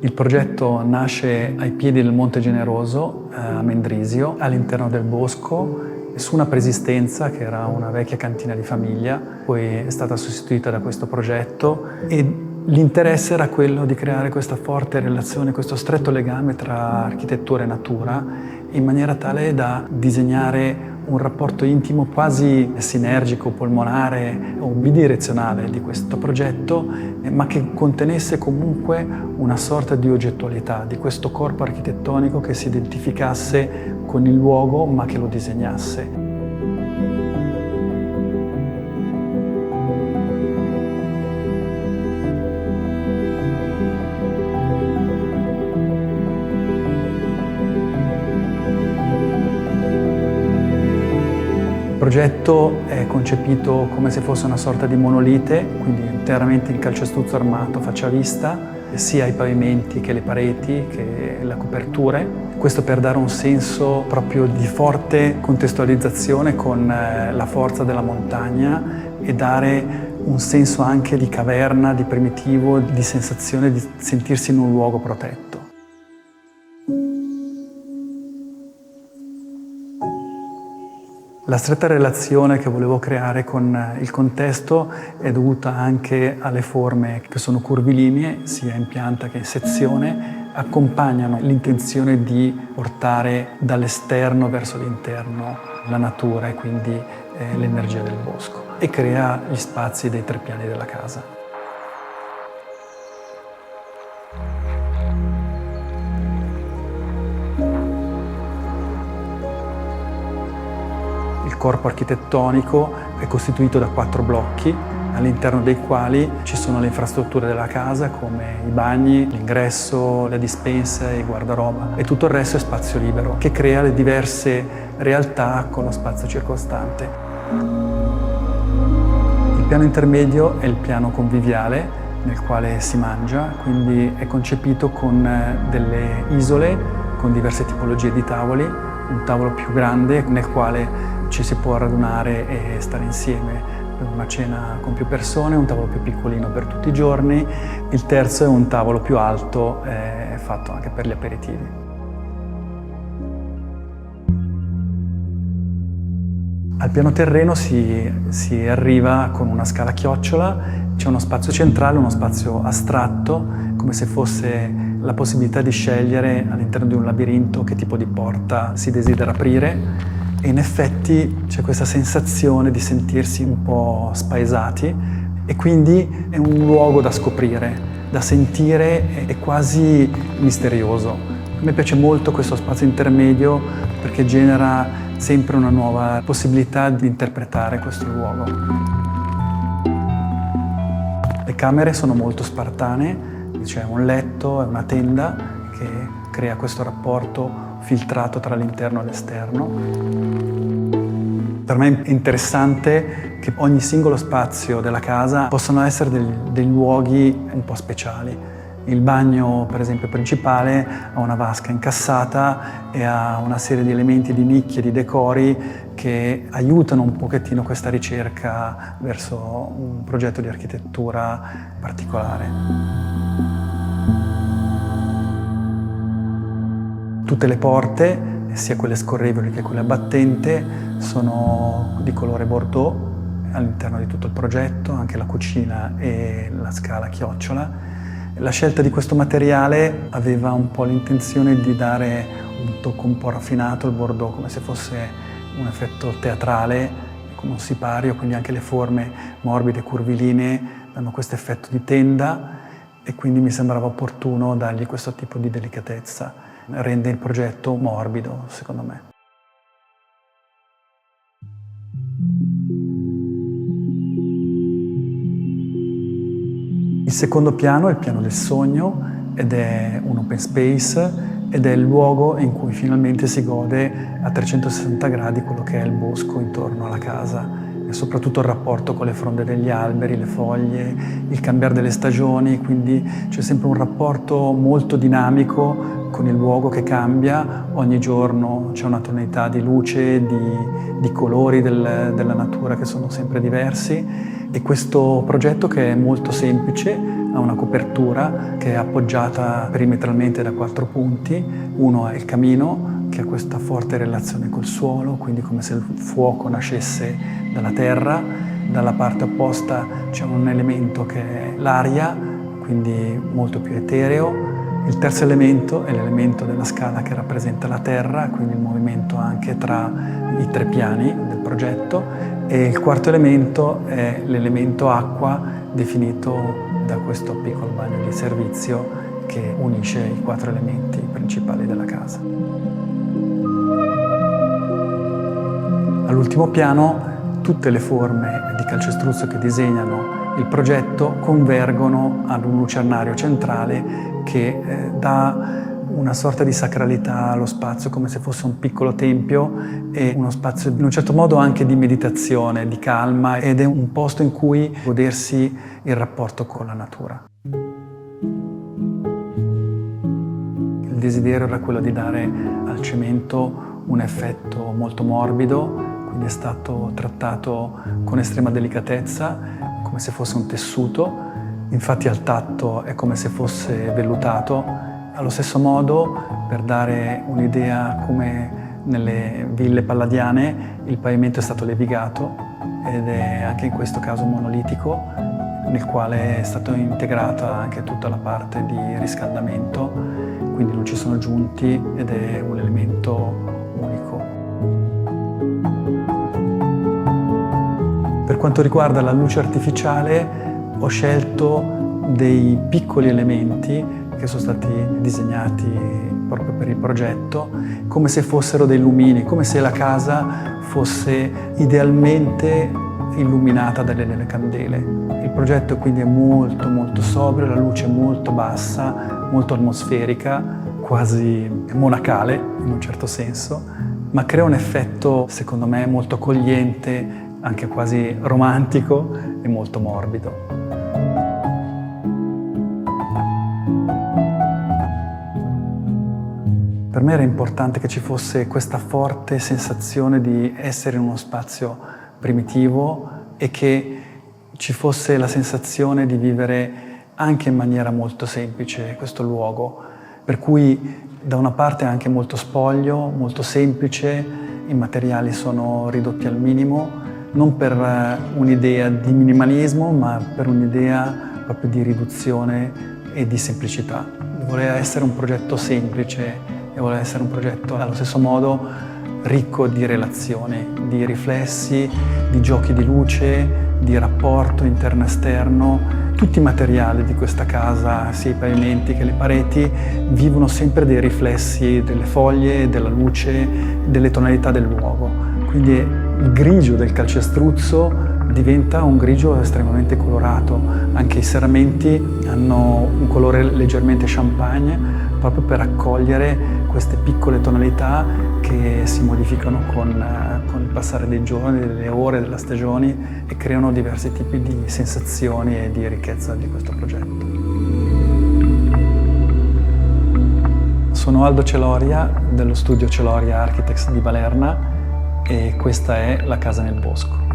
Il progetto nasce ai piedi del Monte Generoso, a Mendrisio, all'interno del bosco, su una preesistenza che era una vecchia cantina di famiglia, poi è stata sostituita da questo progetto e l'interesse era quello di creare questa forte relazione, questo stretto legame tra architettura e natura, in maniera tale da disegnare un rapporto intimo quasi sinergico, polmonare o bidirezionale di questo progetto, ma che contenesse comunque una sorta di oggettualità, di questo corpo architettonico che si identificasse con il luogo ma che lo disegnasse. Il progetto è concepito come se fosse una sorta di monolite, quindi interamente in calcestruzzo armato faccia vista, sia i pavimenti che le pareti che le coperture. Questo per dare un senso proprio di forte contestualizzazione con la forza della montagna e dare un senso anche di caverna, di primitivo, di sensazione di sentirsi in un luogo protetto. La stretta relazione che volevo creare con il contesto è dovuta anche alle forme che sono curvilinee, sia in pianta che in sezione, accompagnano l'intenzione di portare dall'esterno verso l'interno la natura e quindi l'energia del bosco e crea gli spazi dei 3 piani della casa. Il corpo architettonico è costituito da 4 blocchi, all'interno dei quali ci sono le infrastrutture della casa come i bagni, l'ingresso, la dispensa e il guardaroba e tutto il resto è spazio libero che crea le diverse realtà con lo spazio circostante. Il piano intermedio è il piano conviviale nel quale si mangia, quindi è concepito con delle isole con diverse tipologie di tavoli, un tavolo più grande nel quale ci si può radunare e stare insieme per una cena con più persone, un tavolo più piccolino per tutti i giorni, il terzo è un tavolo più alto fatto anche per gli aperitivi. Al piano terreno si arriva con una scala a chiocciola, c'è uno spazio centrale, uno spazio astratto, come se fosse la possibilità di scegliere all'interno di un labirinto che tipo di porta si desidera aprire. E in effetti c'è questa sensazione di sentirsi un po' spaesati e quindi è un luogo da scoprire, da sentire e quasi misterioso. A me piace molto questo spazio intermedio perché genera sempre una nuova possibilità di interpretare questo luogo. Le camere sono molto spartane, c'è un letto e una tenda che crea questo rapporto filtrato tra l'interno e l'esterno. Per me è interessante che ogni singolo spazio della casa possano essere dei luoghi un po' speciali. Il bagno, per esempio, principale ha una vasca incassata e ha una serie di elementi di nicchie, di decori che aiutano un pochettino questa ricerca verso un progetto di architettura particolare. Tutte le porte, sia quelle scorrevoli che quelle a battente, sono di colore bordeaux all'interno di tutto il progetto, anche la cucina e la scala a chiocciola. La scelta di questo materiale aveva un po' l'intenzione di dare un tocco un po' raffinato al bordeaux, come se fosse un effetto teatrale, con un sipario, quindi anche le forme morbide e curvilinee danno questo effetto di tenda e quindi mi sembrava opportuno dargli questo tipo di delicatezza. Rende il progetto morbido, secondo me. Il secondo piano è il piano del sogno ed è un open space ed è il luogo in cui finalmente si gode a 360 gradi quello che è il bosco intorno alla casa e soprattutto il rapporto con le fronde degli alberi, le foglie, il cambiare delle stagioni, quindi c'è sempre un rapporto molto dinamico con il luogo che cambia, ogni giorno c'è una tonalità di luce, di colori della natura che sono sempre diversi E questo progetto, che è molto semplice, ha una copertura che è appoggiata perimetralmente da 4 punti. Uno è il camino, che ha questa forte relazione col suolo, quindi come se il fuoco nascesse dalla terra. Dalla parte opposta c'è un elemento che è l'aria, quindi molto più etereo. Il terzo elemento è l'elemento della scala, che rappresenta la terra, quindi il movimento anche tra i 3 piani del progetto. E il quarto elemento è l'elemento acqua, definito da questo piccolo bagno di servizio che unisce i 4 elementi principali della casa. All'ultimo piano tutte le forme di calcestruzzo che disegnano il progetto convergono ad un lucernario centrale che dà una sorta di sacralità allo spazio, come se fosse un piccolo tempio e uno spazio in un certo modo anche di meditazione, di calma, ed è un posto in cui godersi il rapporto con la natura. Il desiderio era quello di dare al cemento un effetto molto morbido, quindi è stato trattato con estrema delicatezza, come se fosse un tessuto. Infatti al tatto è come se fosse vellutato. Allo stesso modo, per dare un'idea, come nelle ville palladiane, il pavimento è stato levigato ed è anche in questo caso monolitico, nel quale è stata integrata anche tutta la parte di riscaldamento, quindi non ci sono giunti ed è un elemento unico. Per quanto riguarda la luce artificiale, ho scelto dei piccoli elementi che sono stati disegnati proprio per il progetto, come se fossero dei lumini, come se la casa fosse idealmente illuminata delle candele. Il progetto quindi è molto sobrio, la luce è molto bassa, molto atmosferica, quasi monacale in un certo senso, ma crea un effetto secondo me molto accogliente, anche quasi romantico e molto morbido. Per me era importante che ci fosse questa forte sensazione di essere in uno spazio primitivo e che ci fosse la sensazione di vivere anche in maniera molto semplice questo luogo, per cui da una parte è anche molto spoglio, molto semplice, i materiali sono ridotti al minimo, non per un'idea di minimalismo, ma per un'idea proprio di riduzione e di semplicità. Voleva essere un progetto semplice e voleva essere un progetto allo stesso modo ricco di relazioni, di riflessi, di giochi di luce, di rapporto interno-esterno. Tutti i materiali di questa casa, sia i pavimenti che le pareti, vivono sempre dei riflessi delle foglie, della luce, delle tonalità del luogo. Quindi il grigio del calcestruzzo diventa un grigio estremamente colorato. Anche i serramenti hanno un colore leggermente champagne, proprio per accogliere queste piccole tonalità che si modificano con il passare dei giorni, delle ore, delle stagioni e creano diversi tipi di sensazioni e di ricchezza di questo progetto. Sono Aldo Celoria dello studio Celoria Architects di Balerna e questa è La Casa nel Bosco.